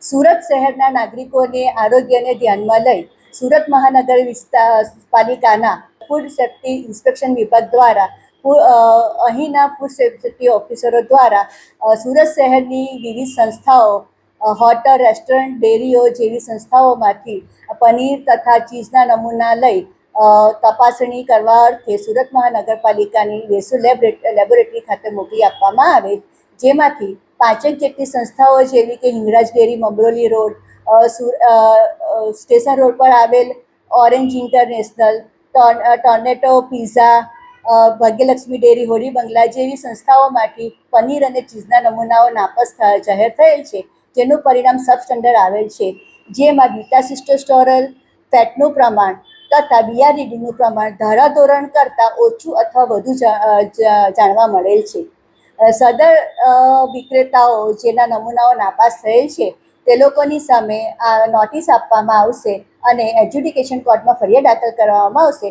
સુરત શહેરના નાગરિકોને આરોગ્યને ધ્યાનમાં લઈ સુરત મહાનગર પાલિકાના ફૂડ સેફ્ટી ઇન્સ્પેક્શન વિભાગ દ્વારા અહીંના ફૂડ સેફ્ટી ઓફિસરો દ્વારા સુરત શહેરની વિવિધ સંસ્થાઓ, હોટલ, રેસ્ટોરન્ટ, ડેરીઓ જેવી સંસ્થાઓમાંથી પનીર તથા ચીઝના નમૂના લઈ તપાસણી કરવા અર્થે સુરત મહાનગરપાલિકાની વેસુ લેબોરેટરી ખાતે મોકલી આપવામાં આવે, જેમાંથી 5 જેટલી સંસ્થાઓ જેવી કે Hingraj dairy, Mamroli road, station road પર આવેલ orange international, Toronto pizza, Bhagyalakshmi dairy, હોરી બંગલા જેવી સંસ્થાઓમાંથી પનીર અને ચીઝના નમૂનાઓ નાપાસ જાહેર થયેલ છે, જેનું પરિણામ સબસ્ટેન્ડર્ડ આવેલ છે, જેમાં બીટા સિસ્ટોસ્ટેરોલ, ફેટનું પ્રમાણ તથા BRDનું પ્રમાણ ધારાધોરણ કરતાં ઓછું અથવા વધુ જાણવા મળેલ છે. સદર વિક્રેતાઓ જેના નમૂનાઓ નાપાસ થયેલ છે તે લોકોની સામે નોટિસ આપવામાં આવશે અને એડ્યુકેશન કોર્ટમાં ફરિયાદ દાખલ કરવામાં આવશે.